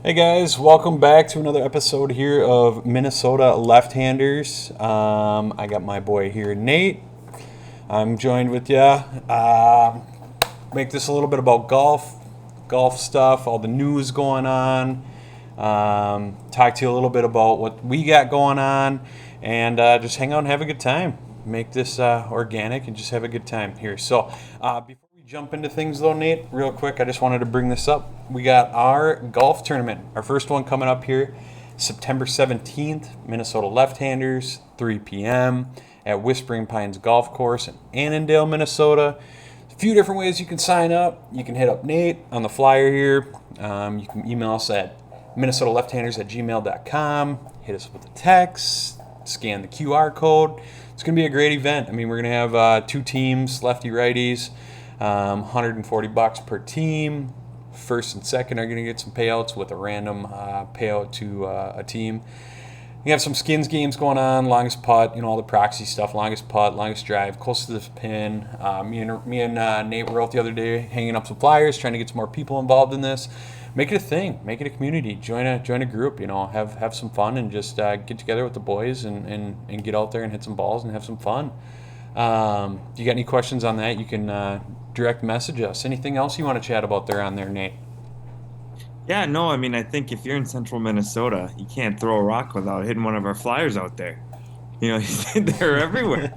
Hey guys, welcome back to another episode here of Minnesota Left-Handers. I got my boy here, Nate. I'm joined with you. Make this a little bit about golf stuff, all the news going on. Talk to you a little bit about what we got going on, and just hang out and have a good time. Make this organic and just have a good time here. So before we jump into things though, Nate, real quick, I just wanted to bring this up. We got our golf tournament, our first one coming up here September 17th, Minnesota Left-Handers, 3 p.m. at Whispering Pines Golf Course in Annandale, Minnesota. A few different ways you can sign up. You can hit up Nate on the flyer here. You can email us at minnesotalefthanders@gmail.com. Hit us with a text, scan the QR code. It's going to be a great event. I mean, we're going to have two teams, lefty-righties, $140 per team. First and second are going to get some payouts with a random payout to a team. We have some skins games going on, longest putt, all the proxy stuff, longest putt, longest drive, close to the pin. Me and Nate were out the other day hanging up some flyers, trying to get some more people involved in this. Make it a thing, make it a community, join a group, have some fun and just get together with the boys and get out there and hit some balls and have some fun. You got any questions on that, you can direct message us. Anything else you want to chat about there on there, Nate? Yeah, no, I mean, I think if you're in central Minnesota, you can't throw a rock without hitting one of our flyers out there. They're everywhere.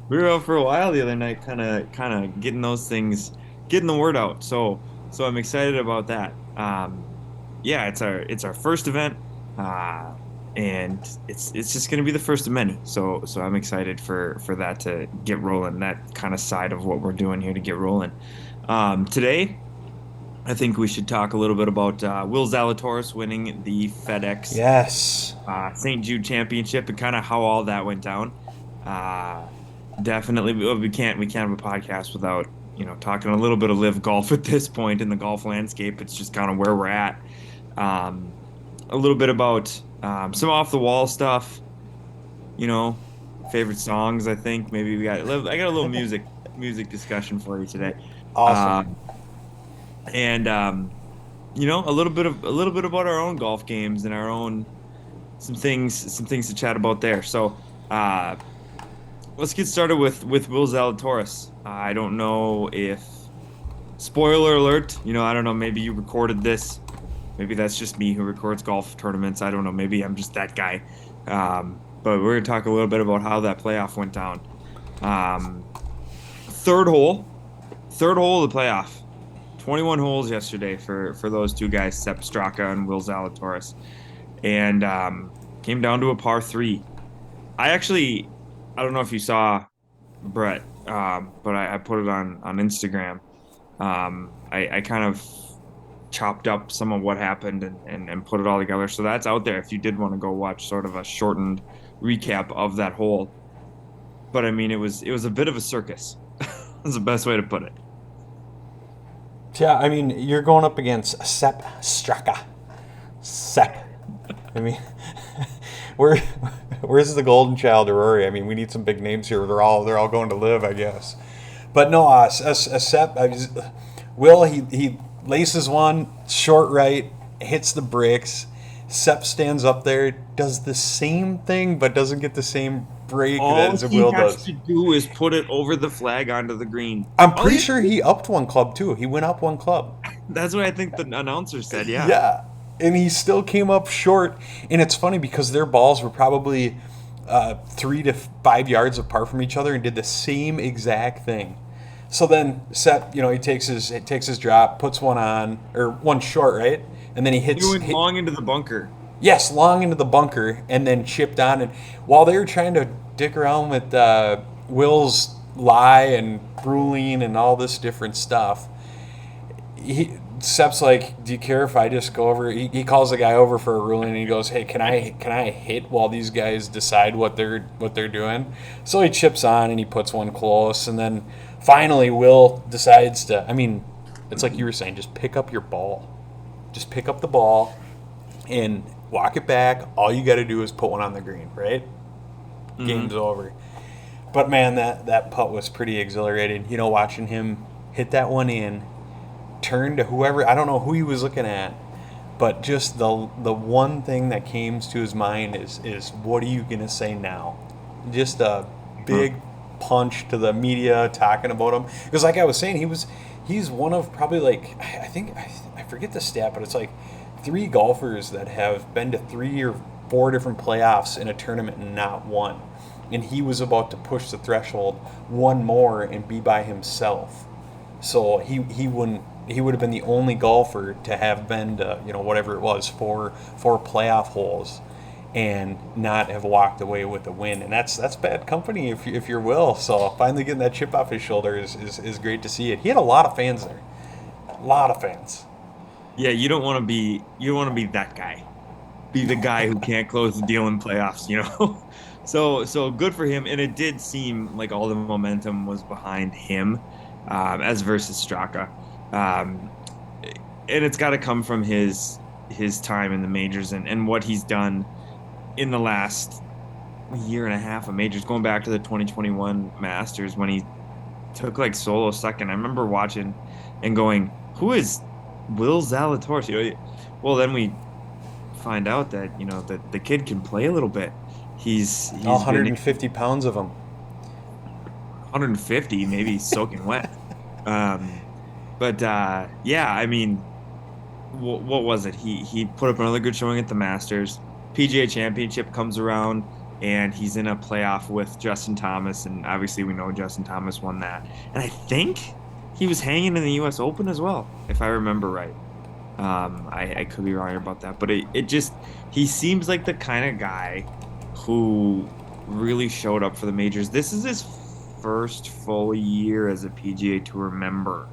We were out for a while the other night, kind of getting those things, getting the word out. So I'm excited about that. Yeah, it's our first event, and it's just going to be the first of many. So I'm excited for that to get rolling. That kind of side of what we're doing here to get rolling. Today, I think we should talk a little bit about Will Zalatoris winning the FedEx St. Jude Championship and kind of how all that went down. Definitely, we can't have a podcast without talking a little bit of live golf at this point in the golf landscape. It's just kind of where we're at. A little bit about some off the wall stuff. Favorite songs. I think maybe I got a little music discussion for you today. Awesome. And a little bit about our own golf games and our own some things to chat about there. So let's get started with Will Zalatoris. I don't know if, spoiler alert, I don't know, maybe you recorded this, maybe that's just me who records golf tournaments. I don't know, maybe I'm just that guy. But we're gonna talk a little bit about how that playoff went down. Third hole of the playoff. 21 holes yesterday for those two guys, Sepp Straka and Will Zalatoris, and came down to a par 3. I don't know if you saw, Brett, but I put it on Instagram. I kind of chopped up some of what happened and put it all together, so that's out there if you did want to go watch sort of a shortened recap of that hole. But I mean, it was a bit of a circus. That's the best way to put it. Yeah, I mean, you're going up against Sepp Straka. Sepp. I mean, where's the golden child, Rory? I mean, we need some big names here. They're all going to live, I guess. But no, Sepp, Will, he laces one, short right, hits the bricks. Sepp stands up there, does the same thing, but doesn't get the same break as Will does. All he has to do is put it over the flag onto the green. I'm pretty sure he upped one club, too. He went up one club. That's what I think the announcer said, yeah. Yeah, and he still came up short. And it's funny because their balls were probably 3 to 5 yards apart from each other and did the same exact thing. So then Sepp, he takes his drop, puts one on, or one short, right? And then he went long into the bunker. Yes, long into the bunker, and then chipped on. And while they were trying to dick around with Will's lie and ruling and all this different stuff, Sepp's like, "Do you care if I just go over?" He calls the guy over for a ruling, and he goes, "Hey, can I hit while these guys decide what they're doing?" So he chips on and he puts one close, and then finally Will decides to. I mean, it's like you were saying, just pick up your ball. Just pick up the ball and walk it back. All you got to do is put one on the green, right? Mm-hmm. Game's over. But, man, that putt was pretty exhilarating. Watching him hit that one in, turn to whoever, I don't know who he was looking at, But just the one thing that came to his mind is what are you gonna say now? Just a big punch to the media talking about him. Because like I was saying, he's one of probably like I forget the stat, but it's like 3 golfers that have been to 3 or 4 different playoffs in a tournament and not won. And he was about to push the threshold one more and be by himself. So he would have been the only golfer to have been to, whatever it was, four playoff holes and not have walked away with a win. And that's bad company if you're Will. So finally getting that chip off his shoulder is great to see it. He had a lot of fans there. A lot of fans. Yeah, you don't want to be that guy. Be the guy who can't close the deal in playoffs, So good for him. And it did seem like all the momentum was behind him as versus Straka. And it's got to come from his time in the majors and what he's done in the last year and a half of majors, going back to the 2021 Masters when he took like solo second. I remember watching and going, who is Will Zalatoris? Well, then we find out that, that the kid can play a little bit. He's 150 pounds of him. 150, maybe soaking wet. But yeah, I mean, what was it? He put up another good showing at the Masters. PGA Championship comes around, and he's in a playoff with Justin Thomas, and obviously we know Justin Thomas won that. And I think he was hanging in the U.S. Open as well, if I remember right. I could be wrong about that, but he seems like the kind of guy who really showed up for the majors. This is his first full year as a PGA Tour member.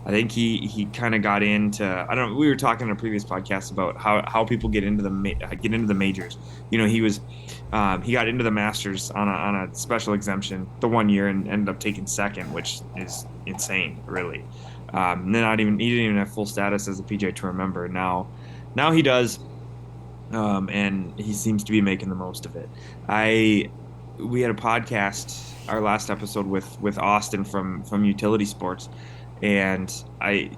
I think he kind of got into, I don't know, we were talking in a previous podcast about how people get into the majors. He got into the Masters on a special exemption the one year and ended up taking second, which is insane, really. He didn't even have full status as a PGA Tour member. Now he does, and he seems to be making the most of it. We had a podcast, our last episode with Austin from Utility Sports. And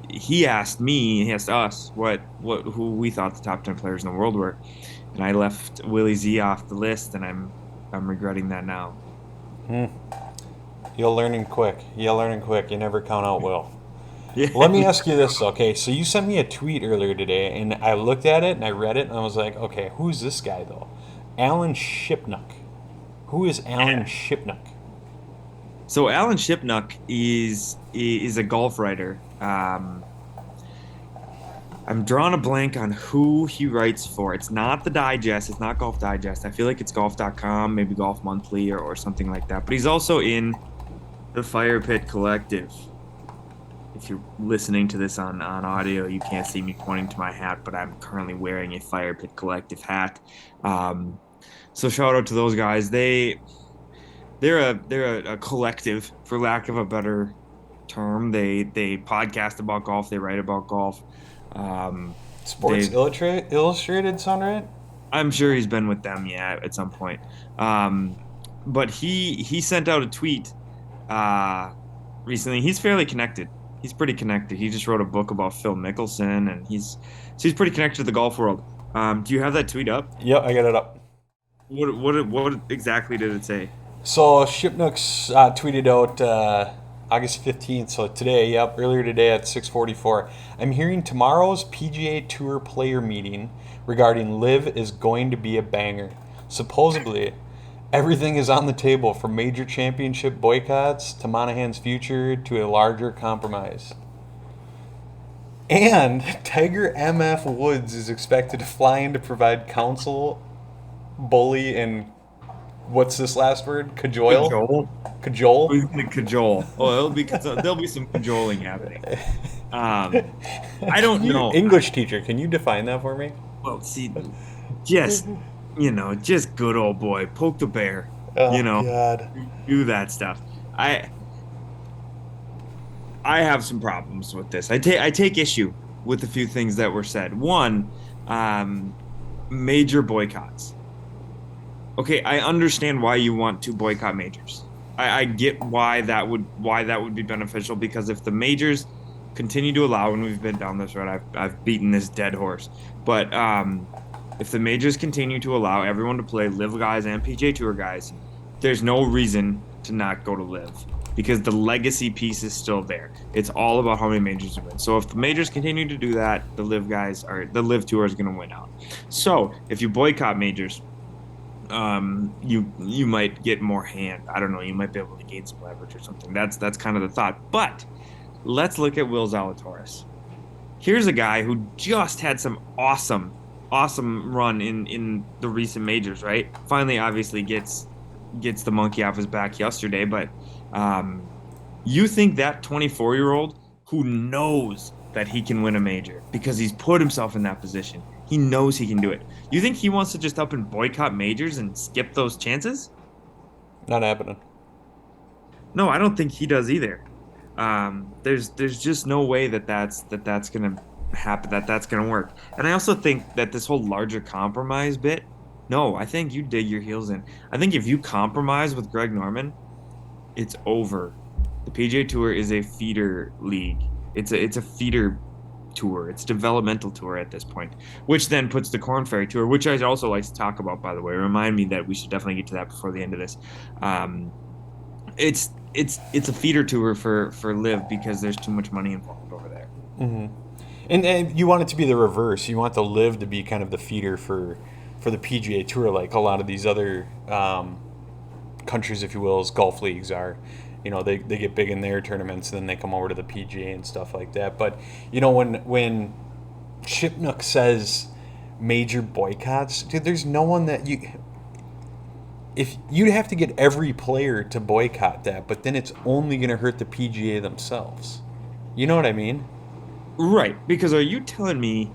he asked us who we thought the top 10 players in the world were, and I left Willy Z off the list, and I'm regretting that now. You're learning quick. You never count out Will. Yeah. Let me ask you this, okay? So you sent me a tweet earlier today, and I looked at it and I read it, and I was like, okay, who's this guy though? Alan Shipnuck. Who is Alan Shipnuck? So Alan Shipnuck is a golf writer. I'm drawing a blank on who he writes for. It's not the Digest. It's not Golf Digest. I feel like it's golf.com, maybe Golf Monthly or something like that. But he's also in the Fire Pit Collective. If you're listening to this on audio, you can't see me pointing to my hat, but I'm currently wearing a Fire Pit Collective hat. So shout out to those guys. They're a collective, for lack of a better term. They podcast about golf. They write about golf. Sports Illustrated sound right? I'm sure he's been with them, at some point. But he sent out a tweet recently. He's fairly connected. He's pretty connected. He just wrote a book about Phil Mickelson, and he's pretty connected to the golf world. Do you have that tweet up? Yep, I got it up. What exactly did it say? So Shipnuck's tweeted out August 15th, so today, earlier today at 6:44. I'm hearing tomorrow's PGA Tour player meeting regarding LIV is going to be a banger. Supposedly, everything is on the table from major championship boycotts to Monahan's future to a larger compromise. And Tiger MF Woods is expected to fly in to provide counsel, bully, and what's this last word? Cajole? Cajole? Who's gonna cajole? Oh, there'll be some cajoling happening. I don't know. English teacher, can you define that for me? Well, see, just good old boy, poke the bear. Oh, God. Do that stuff. I have some problems with this. I take issue with a few things that were said. One, major boycotts. Okay, I understand why you want to boycott majors. I get why that would be beneficial, because if the majors continue to allow, and we've been down this road. I've beaten this dead horse, but if the majors continue to allow everyone to play, LIV guys and PGA Tour guys, there's no reason to not go to LIV because the legacy piece is still there. It's all about how many majors you win. So if the majors continue to do that, the LIV Tour is going to win out. So if you boycott majors, you might get more hand. I don't know. You might be able to gain some leverage or something. That's kind of the thought. But let's look at Will Zalatoris. Here's a guy who just had some awesome run in the recent majors, right? Finally, obviously gets the monkey off his back yesterday. But you think that 24-year-old who knows that he can win a major because he's put himself in that position, he knows he can do it. You think he wants to just up and boycott majors and skip those chances? Not happening. No, I don't think he does either. There's just no way that's gonna happen, that's gonna work. And I also think that this whole larger compromise bit, no, I think you dig your heels in. I think if you compromise with Greg Norman, it's over. The PGA Tour is a feeder league. It's a feeder tour. It's a developmental tour at this point, which then puts the Corn Ferry Tour, which I also like to talk about, by the way. Remind me that we should definitely get to that before the end of this. It's a feeder tour for LIV because there's too much money involved over there. Mm-hmm. And you want it to be the reverse. You want the LIV to be kind of the feeder for the PGA Tour, like a lot of these other countries, if you will, as golf leagues are. You know, they get big in their tournaments, and then they come over to the PGA and stuff like that. But, you know, when Shipnuck says major boycotts, dude, there's no one that you... If you'd have to get every player to boycott that, but then it's only going to hurt the PGA themselves. You know what I mean? Right, because are you telling me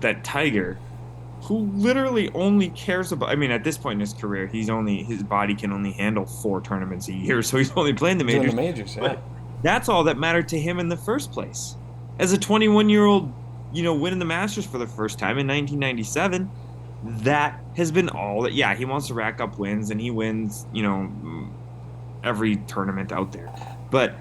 that Tiger, who literally only cares about, I mean, at this point in his career, his body can only handle 4 tournaments a year, so he's only playing the majors. Doing the majors, yeah. But that's all that mattered to him in the first place. As a 21-year-old, winning the Masters for the first time in 1997, that has been all that, yeah, he wants to rack up wins, and he wins, every tournament out there. But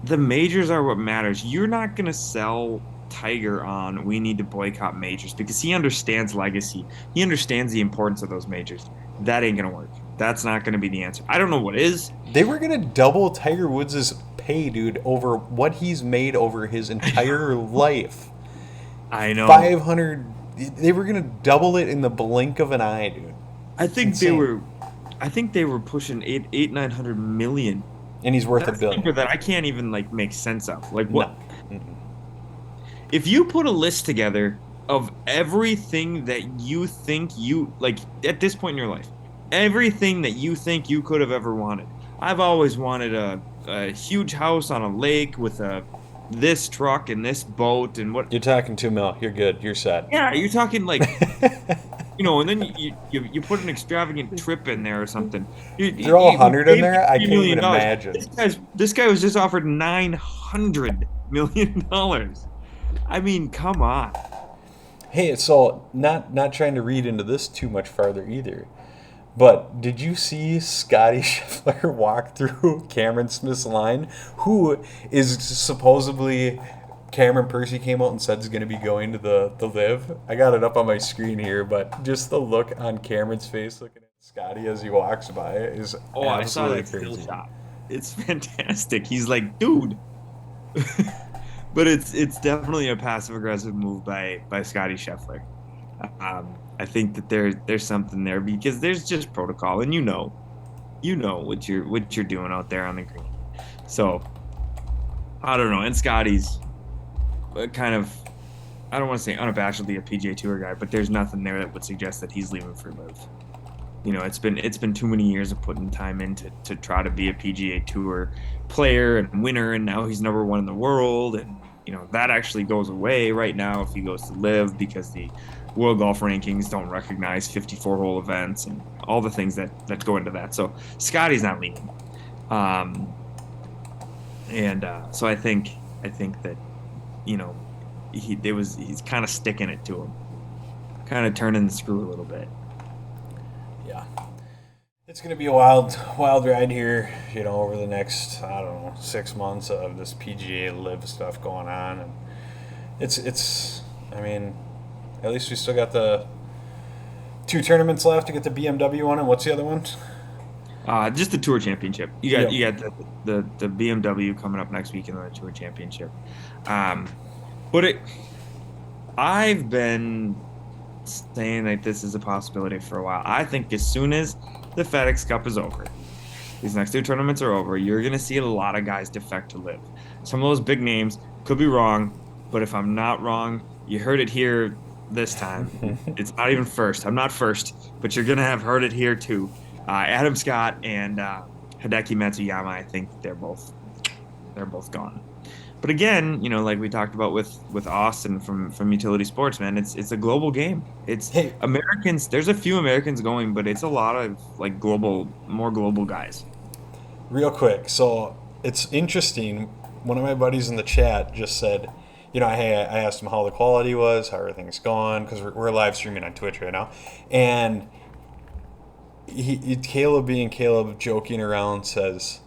the majors are what matters. You're not going to sell Tiger on we need to boycott majors because he understands legacy. He understands the importance of those majors. That ain't going to work. That's not going to be the answer. I don't know what is. They were going to double Tiger Woods' pay, dude, over what he's made over his entire life. I know. 500. They were going to double it in the blink of an eye, dude. I think they were pushing 900 million. And he's worth That's $1 billion. That I can't even make sense of. Like what? No. If you put a list together of everything that you think at this point in your life, everything that you think you could have ever wanted. I've always wanted a huge house on a lake with this truck and this boat and what. You're talking $2 million. You're good. You're set. Yeah, you're talking and then you put an extravagant trip in there or something. They're all 100 in there? I can't even imagine. This guy was just offered $900 million. I mean, come on. Hey, so not trying to read into this too much farther either, but did you see Scotty Scheffler walk through Cameron Smith's line, who is supposedly... Cameron Percy came out and said he's going to be going to the LIV. I got it up on my screen here, but just the look on Cameron's face looking at Scotty as he walks by is absolutely I saw that crazy. still shot. It's fantastic. He's like, dude. But it's definitely a passive aggressive move by Scotty Scheffler. I think that there's something there because there's just protocol, and you know what you're doing out there on the green. So I don't know. And Scotty's kind of, I don't want to say unabashedly a PGA Tour guy, but there's nothing there that would suggest that he's leaving for LIV. It's been too many years of putting time in to try to be a PGA Tour player and winner, and now he's number 1 in the world, and that actually goes away right now if he goes to LIV because the World Golf Rankings don't recognize 54-hole events and all the things that go into that. So Scotty's not leaving, so I think that he's kind of sticking it to him, kind of turning the screw a little bit. Yeah. It's going to be a wild ride here, over the next, I don't know, 6 months of this PGA LIV stuff going on. And I mean, at least we still got the two tournaments left to get the BMW one. And what's the other one? Just the Tour Championship. You got Yep. the BMW coming up next week and then the Tour Championship. But I've been saying that this is a possibility for a while. I think as soon as the FedEx Cup is over, these next two tournaments are over, you're going to see a lot of guys defect to LIV. Some of those big names could be wrong, but if I'm not wrong, you heard it here this time. It's not even first. I'm not first, but you're going to have heard it here too. Adam Scott and Hideki Matsuyama, I think they're both gone. But again, like we talked about with Austin from Utility Sports, man, it's a global game. It's Americans. There's a few Americans going, but it's a lot of more global guys. Real quick, so it's interesting. One of my buddies in the chat just said, hey, I asked him how the quality was, how everything's going, because we're live streaming on Twitch right now, and Caleb joking around says,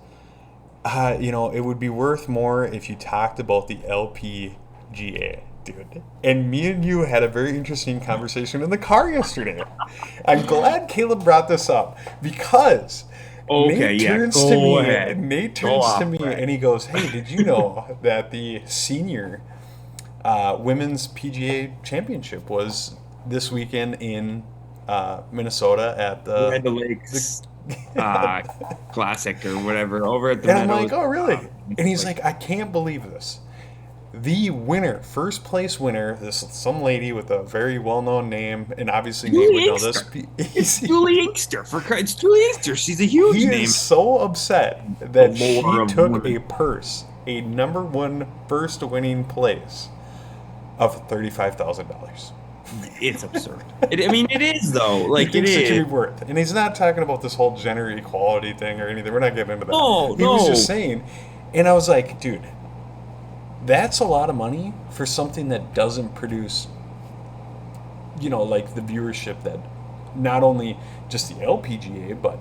it would be worth more if you talked about the LPGA, dude. And me and you had a very interesting conversation in the car yesterday. I'm glad Caleb brought this up because Nate turns to me and he goes, "Hey, did you know that the senior women's PGA championship was this weekend in Minnesota at the Red Lakes Classic or whatever over at the And Meadows. I'm like, oh, really? And he's like, I can't believe this. The winner, first place winner, some lady with a very well-known name, and obviously Nate would know this. It's Julie Inkster. It's Julie Inkster. She's a huge name. He is so upset that she took a purse, a number one first winning place of $35,000. It's absurd. It is though. Like he thinks it should is. be worth. And he's not talking about this whole gender equality thing or anything. We're not getting into that. No, he was just saying, and I was like, dude, that's a lot of money for something that doesn't produce, like the viewership that not only just the LPGA but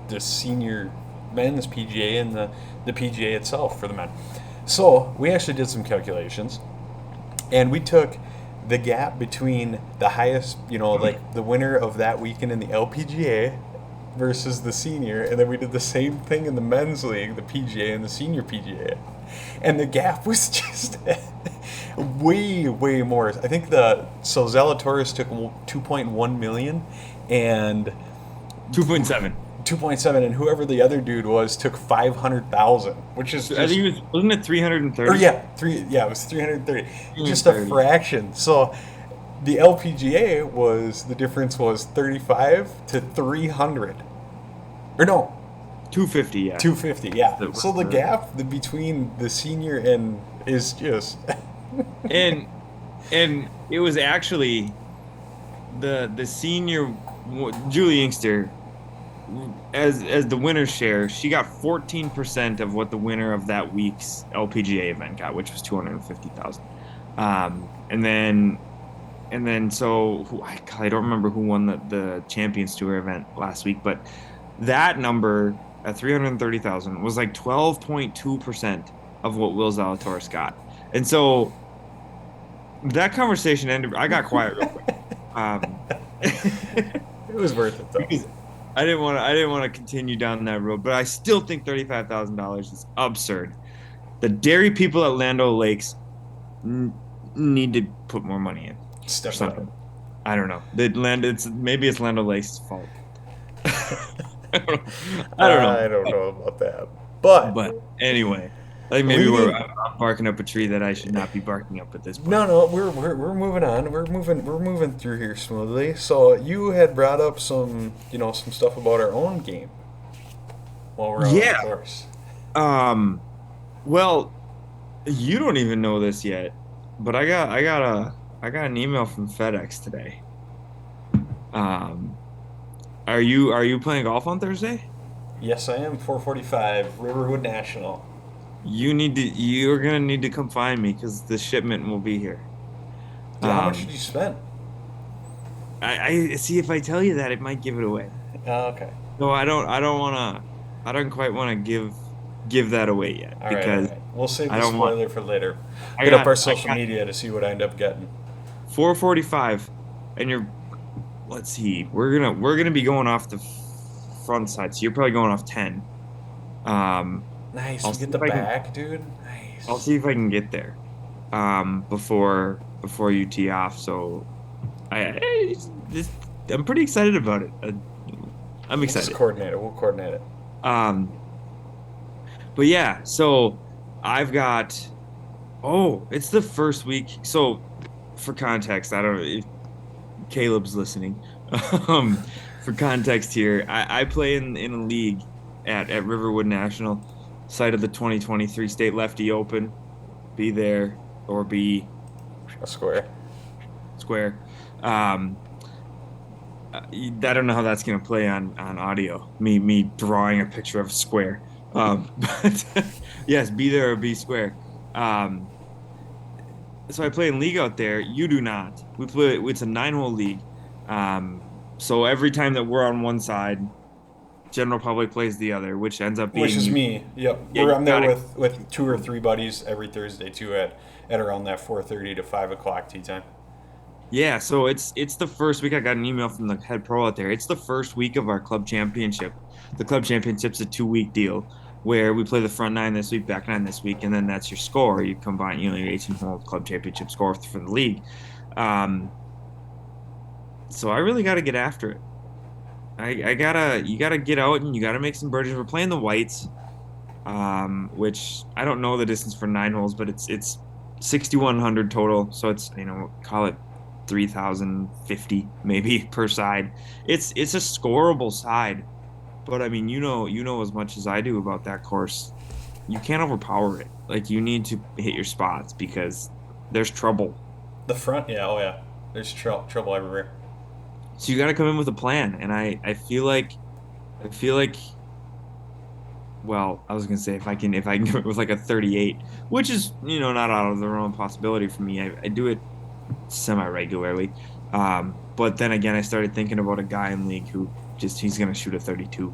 the senior men's PGA and the PGA itself for the men. So we actually did some calculations, and we took the gap between the highest, like the winner of that weekend in the LPGA versus the senior, and then we did the same thing in the men's league, the PGA and the senior PGA, and the gap was just way more. I think Zalatoris took 2.1 million and 2.7, and whoever the other dude was took 500,000, which is just, I think wasn't it 330? Or it was 330, just a fraction. So the LPGA the difference was 35 to 300, or no, 250, yeah. 250, yeah. So the gap between the senior and is just and it was actually the senior Julie Inkster. As the winner's share, she got 14% of what the winner of that week's LPGA event got, which was $250,000. And then so I don't remember who won the Champions Tour event last week, but that number at $330,000 was like 12.2% of what Will Zalatoris got. And so that conversation ended. I got quiet real quick. It was worth it though. Because I didn't want to continue down that road, but I still think $35,000 is absurd. The dairy people at Land O'Lakes need to put more money in. Step up. I don't know. Maybe it's Land O'Lakes' fault. I don't know about that. But anyway, like maybe I'm barking up a tree that I should not be barking up at this point. No, we're moving on. We're moving through here smoothly. So you had brought up some stuff about our own game while we're on the course. Well, you don't even know this yet, but I got an email from FedEx today. Are you playing golf on Thursday? Yes, I am. 4:45 Riverwood National. You're gonna need to come find me because the shipment will be here. Dude, how much did you spend? I see. If I tell you that, it might give it away. Oh, okay. No, I don't quite wanna give that away yet All right, all because right. We'll save I the don't want. spoiler for later. I Hit up got our I social got media to see what I end up getting. 445, and you're. Let's see. We're gonna be going off the front side, so you're probably going off 10. Um, Nice. I'll We see get the if I can. back, dude. I'll Nice. see if I can get there. Before you tee off. So I this I'm pretty excited about it. I'm We'll just excited. coordinate it. We'll coordinate it. Um, but yeah. So I've got. Oh, it's the first week. So for context, I don't know if Caleb's listening. Um, for context here, I play in a league at Riverwood National, site of the 2023 State Lefty Open. Be there or be A square. square. Um, I don't know how that's gonna play on audio. Me drawing a picture of a square. But yes, be there or be square. Um, so I play in league out there. You do not. We play. It's a 9-hole league. Um, so every time that we're on one side, general public plays the other, which ends up Which being is you. me. Yep. Yeah, you I'm there gotta. with two or three buddies every Thursday too at around that 4:30 to 5 o'clock tea time. Yeah, so it's the first week. I got an email from the head pro out there. It's the first week of our club championship. The club championship's a 2-week deal where we play the front nine this week, back nine this week, and then that's your score. You combine, your 18-hole club championship score for the league. Um, so I really got to get after it. You gotta get out and you gotta make some birdies. We're playing the whites, which I don't know the distance for 9 holes, but it's 6,100 total. So it's call it 3,050 maybe per side. It's a scoreable side, but I mean you know as much as I do about that course. You can't overpower it. Like you need to hit your spots because there's trouble. The front, yeah, oh yeah. There's trouble everywhere. So you got to come in with a plan, and I feel like well, I was gonna say if I can do it with like a 38, which is not out of the realm of possibility for me. I do it semi regularly, but then again, I started thinking about a guy in league who he's gonna shoot a 32.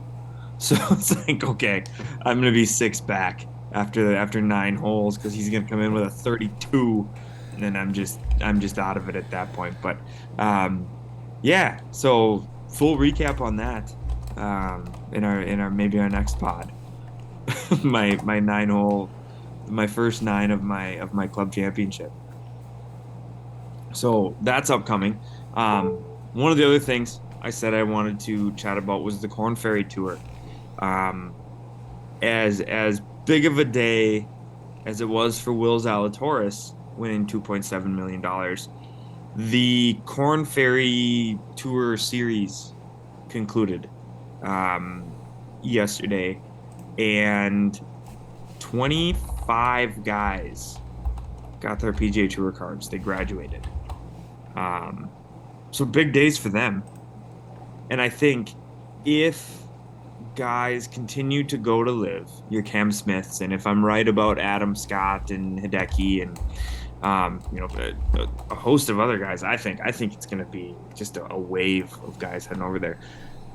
So it's like okay, I'm gonna be 6 back after 9 holes because he's gonna come in with a 32, and then I'm just out of it at that point. But yeah, so full recap on that in our maybe our next pod. My 9-hole, my first nine of my club championship. So that's upcoming. One of the other things I said I wanted to chat about was the Corn Ferry Tour. Um, as big of a day as it was for Will Zalatoris winning $2.7 million, the Corn Ferry Tour series concluded yesterday, and 25 guys got their PGA Tour cards. They graduated. Um, so big days for them. And I think if guys continue to go to LIV, your Cam Smiths, and if I'm right about Adam Scott and Hideki and a host of other guys, I think it's going to be just a wave of guys heading over there.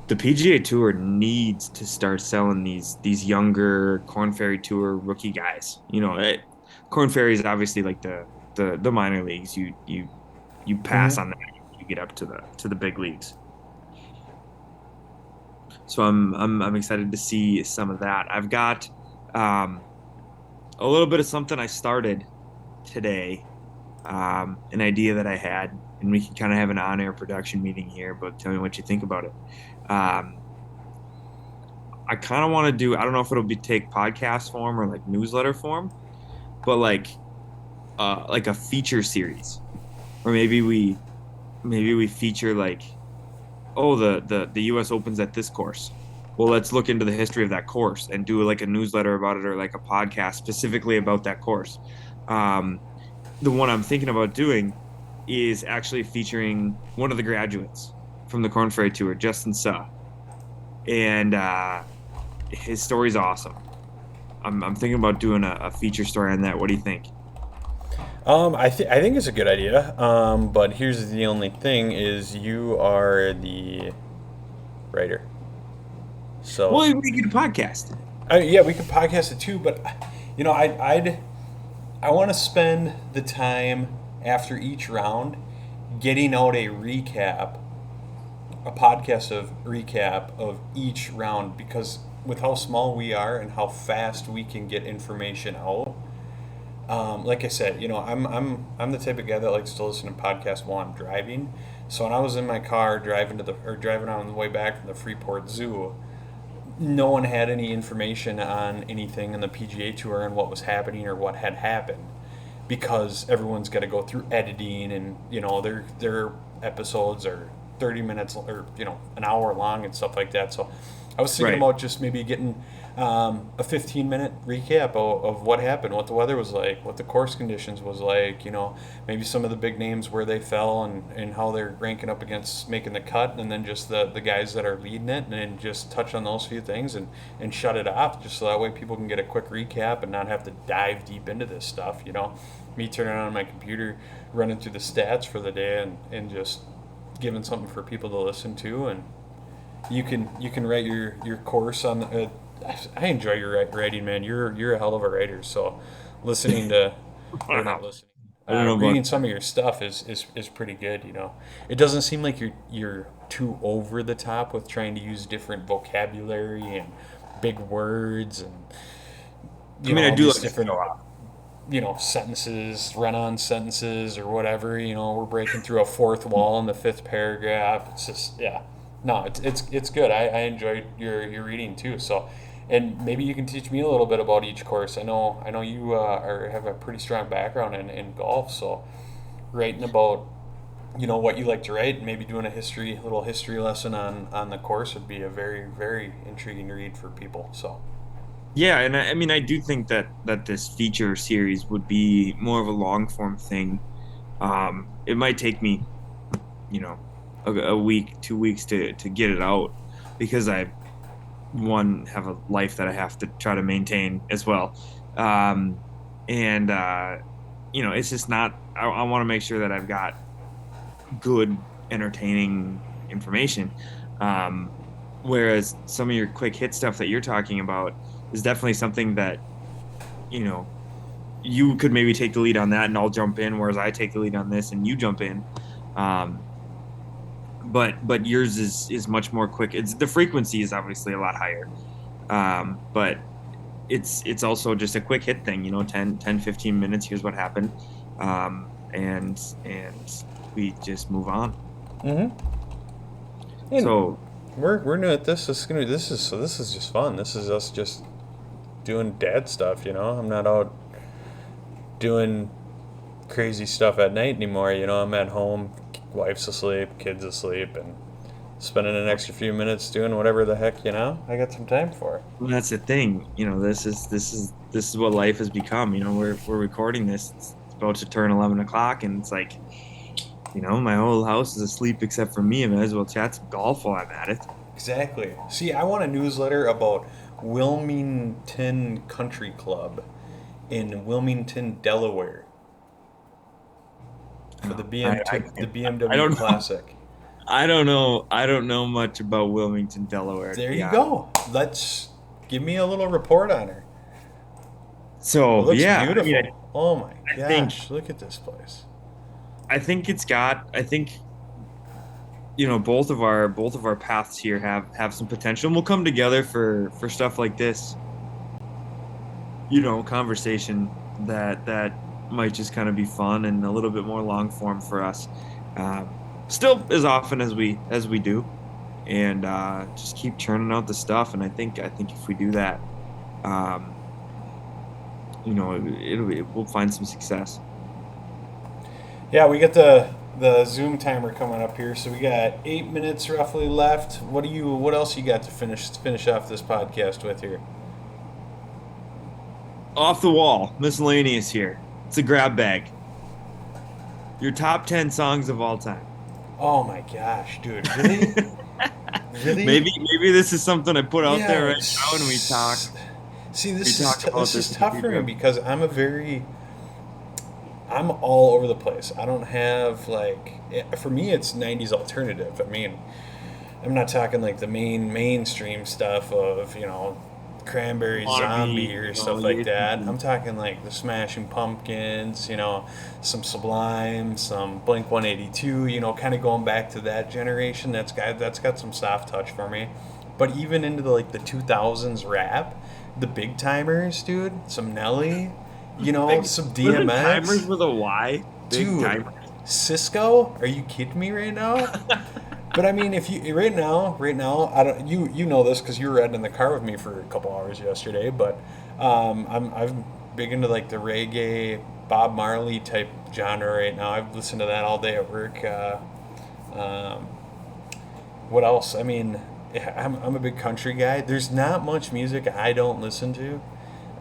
The PGA Tour needs to start selling these younger Corn Ferry Tour rookie guys. Corn Ferry is obviously like the minor leagues. You pass Mm-hmm. on that, you get up to the big leagues. So I'm excited to see some of that. I've got um, a little bit of something I started today, an idea that I had, and we can kind of have an on-air production meeting here. But tell me what you think about it. Um, I kind of want to do. I don't know if it'll be take podcast form or like newsletter form, but like a feature series, or maybe we feature like, oh, the U.S. Opens at this course. Well, let's look into the history of that course and do like a newsletter about it or like a podcast specifically about that course. Um, the one I'm thinking about doing is actually featuring one of the graduates from the Corn Ferry Tour, Justin Suh, and his story's awesome. I'm thinking about doing a feature story on that. What do you think? I think it's a good idea. But here's the only thing: is you are the writer. So Well, we get a podcast. yeah, we could podcast it too, but I want to spend the time after each round getting out a podcast of recap of each round, because with how small we are and how fast we can get information out. Like I said, I'm the type of guy that likes to listen to podcasts while I'm driving. So when I was in my car driving on the way back from the Freeport Zoo, no one had any information on anything in the PGA Tour and what was happening or what had happened, because everyone's got to go through editing, and their episodes are 30 minutes or an hour long and stuff like that. So I was thinking Right. about just maybe getting a 15-minute recap of what happened, what the weather was like, what the course conditions was like, maybe some of the big names where they fell, and how they're ranking up against making the cut, and then just the guys that are leading it, and then just touch on those few things and shut it off, just so that way people can get a quick recap and not have to dive deep into this stuff. Me turning on my computer, running through the stats for the day, and just giving something for people to listen to. And you can write your course on. I enjoy your writing, man. You're a hell of a writer. So listening to or not listening, I don't know reading about some of your stuff is pretty good. It doesn't seem like you're too over the top with trying to use different vocabulary and big words, and I mean, I do these like different to show off. sentences, run-on sentences or whatever. We're breaking through a fourth wall in the fifth paragraph. It's just, yeah, no, it's good. I enjoyed your reading too. So, and maybe you can teach me a little bit about each course. I know you have a pretty strong background in golf, so writing about what you like to write, and maybe doing a little history lesson on the course would be a very, very intriguing read for people. So. Yeah, and I mean, I do think that this feature series would be more of a long form thing. It might take me, you know, a week, 2 weeks to get it out, because I one have a life that I have to try to maintain as well, and it's just not. I want to make sure that I've got good, entertaining information. Um, Whereas some of your quick hit stuff that you're talking about is definitely something that, you know, you could maybe take the lead on that and I'll jump in, whereas I take the lead on this and you jump in. Um, but yours is much more quick. It's the frequency is obviously a lot higher. But it's also just a quick hit thing, 10, 15 minutes. Here's what happened. And we just move on. And So we're new at this. This is just fun. This is us just doing dad stuff. I'm not out doing crazy stuff at night anymore. I'm at home, wife's asleep, kids asleep, and spending an extra few minutes doing whatever the heck I got some time for. well, that's the thing. This is what life has become. We're recording this. It's about to turn 11 o'clock, and it's like, my whole house is asleep except for me. I might as well chat some golf while I'm at it. Exactly. See, I want a newsletter about Wilmington Country Club in Wilmington, Delaware, for the I BMW don't know. Classic. I don't know. I don't know much about Wilmington, Delaware. There Yeah. you go. Let's give me a little report on her. It So looks yeah, beautiful. I mean, Oh my I think gosh, look at this place. I think it's got. I think both of our paths here have some potential. And we'll come together for stuff like this. Conversation that might just kind of be fun and a little bit more long form for us. Um, Still as often as we do, and just keep churning out the stuff. And I think if we do that, um, we'll find some success. Yeah, we got the Zoom timer coming up here, so we got 8 minutes roughly left. What else you got to finish off this podcast with here? Off the wall, miscellaneous here. It's a grab bag. Your top 10 songs of all time. Oh my gosh, dude, really? Really? Maybe this is something I put out there right Yes. now, and we talk. See, We this talk about this is this tough for me because I'm all over the place. I don't have for me it's 90s alternative. I mean, I'm not talking like the mainstream stuff of, Cranberry Zombie or stuff like that. I'm talking like the Smashing Pumpkins, some Sublime, some Blink 182, kind of going back to that generation. That's got some soft touch for me. But even into the 2000s rap, the big timers, dude, some Nelly, some Timers DMX. with a Y? Big Dude, timers. Cisco? Are you kidding me right now? But I mean, if you right now, I don't you know this because you were riding in the car with me for a couple hours yesterday. But I'm big into like the reggae, Bob Marley type genre right now. I've listened to that all day at work. Um, what else? I mean, I'm a big country guy. There's not much music I don't listen to.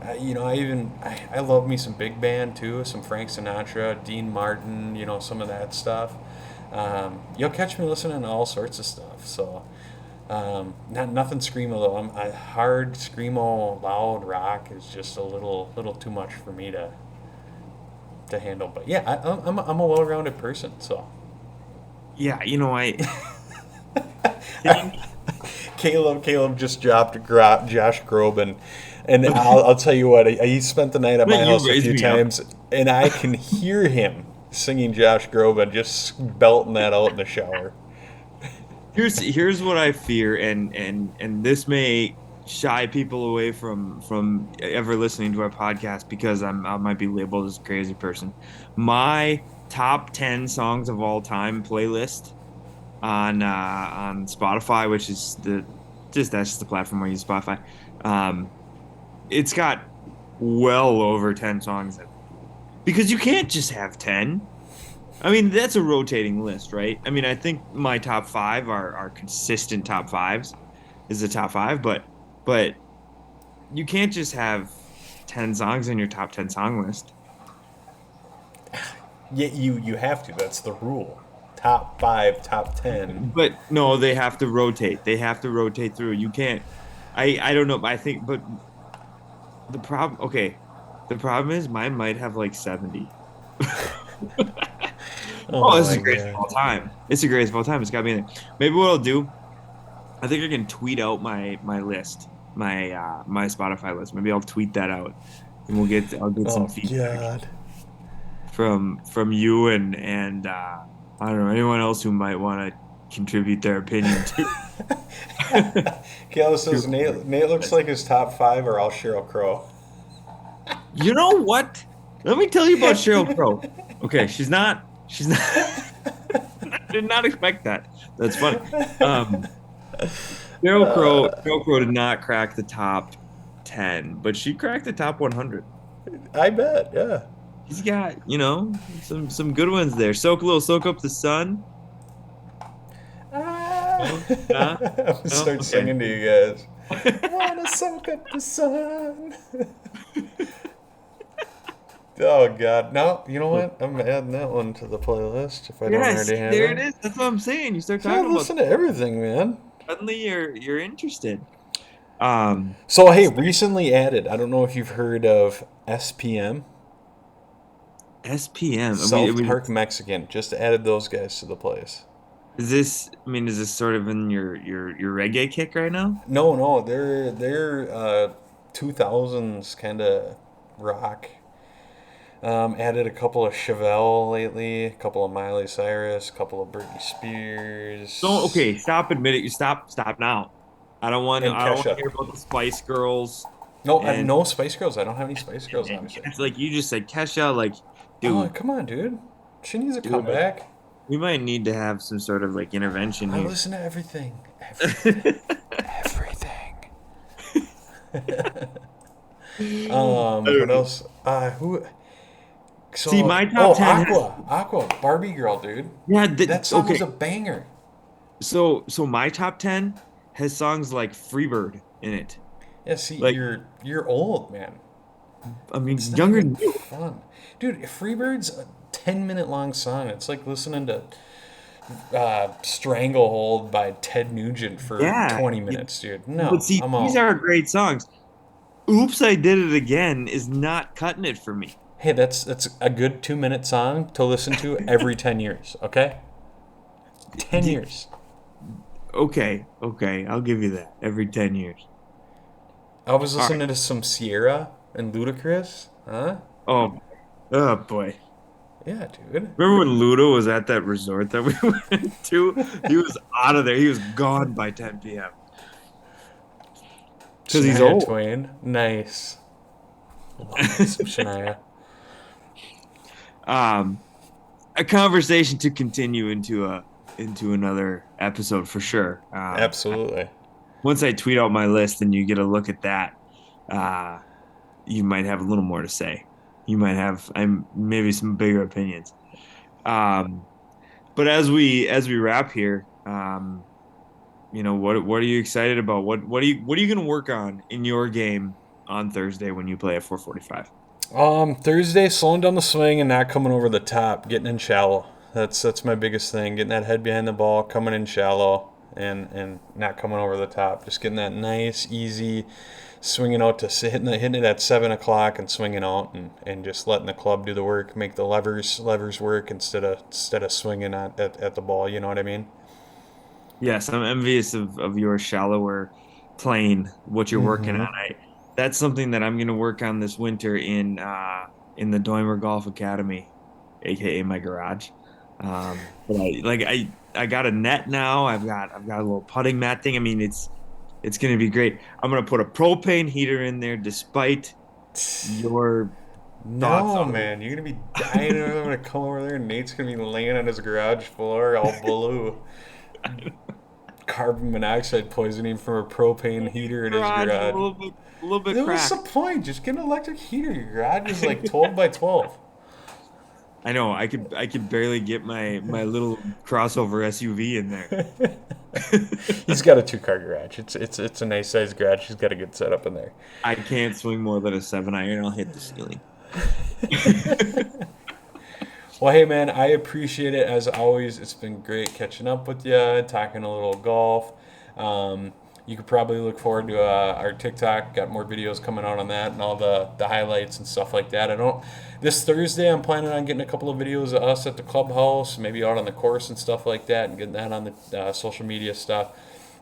I love me some big band too, some Frank Sinatra, Dean Martin, some of that stuff. You'll catch me listening to all sorts of stuff. So, not nothing screamo though. Hard screamo, loud rock is just a little too much for me to handle. But yeah, I'm a well-rounded person. So, Yeah, I Caleb just dropped Josh Groban, and I'll tell you what, he spent the night at my house a few times, and I can hear him singing Josh Groban, just belting that out in the shower. here's what I fear, and this may shy people away from ever listening to our podcast because I might be labeled as a crazy person. My top 10 songs of all time playlist on Spotify, which is that's just the platform where I use Spotify. It's got well over 10 songs in it. Because you can't just have 10. I mean, that's a rotating list, right? I mean, I think my top 5 are consistent top 5s is the top 5, but you can't just have 10 songs in your top 10 song list. Yeah, you have to. That's the rule. Top 5, top 10. But no, they have to rotate. They have to rotate through. You can't. I don't know. I think, but the problem. Okay, the problem is mine might have like 70. Oh, this is the greatest of all time. It's the greatest of all time. It's got to be in there. Maybe what I'll do, I think I can tweet out my list, my Spotify list. Maybe I'll tweet that out, and I'll get some feedback from you and I don't know, anyone else who might want to contribute their opinion to. Caleb says Nate looks like his top 5 are all Sheryl Crow. You know what? Let me tell you about Sheryl Crow. Okay, she's not. I did not expect that. That's funny. Sheryl Crow did not crack the top 10, but she cracked the top 100. I bet, yeah. He's got, some good ones there. Soak up the sun. I'm gonna start singing to you guys. Wanna soak up the sun. Oh God, no! You know what? I'm adding that one to the playlist if I don't already have it. There it is. That's what I'm saying. You start talking about. Listen to everything, man. Suddenly, you're interested. So hey, recently added. I don't know if you've heard of SPM. SPM. South Park Mexican. Just added those guys to the place. Is this sort of in your reggae kick right now? No, they're 2000s kind of rock. Added a couple of Chevelle lately, a couple of Miley Cyrus, a couple of Britney Spears. Okay, stop admitting. You stop now. I don't want to hear about the Spice Girls. No, I have no Spice Girls. I don't have any Spice Girls on me. It's like you just said Kesha, like, dude. Oh, come on, dude. She needs a comeback. We might need to have some sort of like intervention here. I listen to everything. What else? Who? So, see, my top 10 Aqua, Barbie Girl, dude. Yeah, that song was a banger. So my top 10 has songs like Freebird in it. Yeah, see, like, you're old, man. I mean, it's younger than you. Fun. Dude, Freebird's a 10-minute long song. It's like listening to Stranglehold by Ted Nugent for 20 minutes, dude. No, but see, these are great songs. Oops, I Did It Again is not cutting it for me. Hey, that's a good 2-minute song to listen to every 10 years, okay? 10 years. Okay, I'll give you that. Every 10 years. I was All right. listening to some Sierra and Ludacris. Huh? Oh, oh boy. Yeah, dude. Remember when Ludo was at that resort that we went to? He was out of there. He was gone by 10 p.m. because he's Shania old. Twain. Nice. Love me some Shania. Um, a conversation to continue into another episode for sure. Absolutely. Once I tweet out my list and you get a look at that, uh, you might have a little more to say. You might have maybe some bigger opinions. Um, but as we wrap here, what are you excited about? What are you going to work on in your game on Thursday when you play at 4:45? Thursday, slowing down the swing and not coming over the top, getting in shallow. That's my biggest thing. Getting that head behind the ball, coming in shallow, and not coming over the top. Just getting that nice, easy swinging out to hitting it at 7 o'clock and swinging out and just letting the club do the work, make the levers work instead of swinging at the ball. You know what I mean? Yes, I'm envious of your shallower plane, what you're working on. That's something that I'm going to work on this winter in the Doimer Golf Academy, aka my garage. But I got a net now. I've got a little putting mat thing. I mean, it's going to be great. I'm going to put a propane heater in there, despite your thoughts No, on man, you're gonna be dying. I'm gonna come over there, and Nate's gonna be laying on his garage floor, all blue, carbon monoxide poisoning from a propane heater in his garage, garage. a little bit What's the cracked. point? Just get an electric heater. Your garage is like 12 by 12. I know. I could barely get my little crossover SUV in there. He's got a two-car garage. It's a nice sized garage. He's got a good setup in there. I can't swing more than a 7 iron. I'll hit the ceiling. Well, hey man, I appreciate it as always. It's been great catching up with you, talking a little golf. You could probably look forward to our TikTok. Got more videos coming out on that and all the highlights and stuff like that. I don't. This Thursday, I'm planning on getting a couple of videos of us at the clubhouse, maybe out on the course and stuff like that, and getting that on the social media stuff.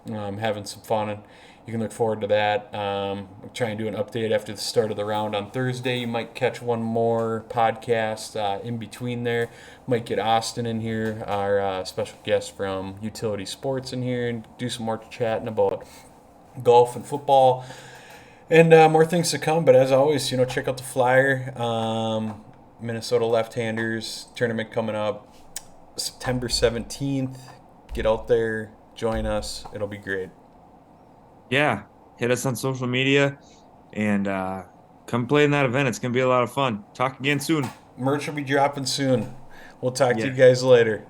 Having some fun, and you can look forward to that. I'm trying to do an update after the start of the round on Thursday. You might catch one more podcast in between there. Might get Austin in here, our special guest from Utility Sports in here, and do some more chatting about golf and football and more things to come. But as always, check out the flyer. Minnesota Left-Handers tournament coming up September 17th. Get out there, join us. It'll be great. Yeah, hit us on social media and come play in that event. It's gonna be a lot of fun. Talk again soon. Merch will be dropping soon. We'll talk to you Yeah. guys later.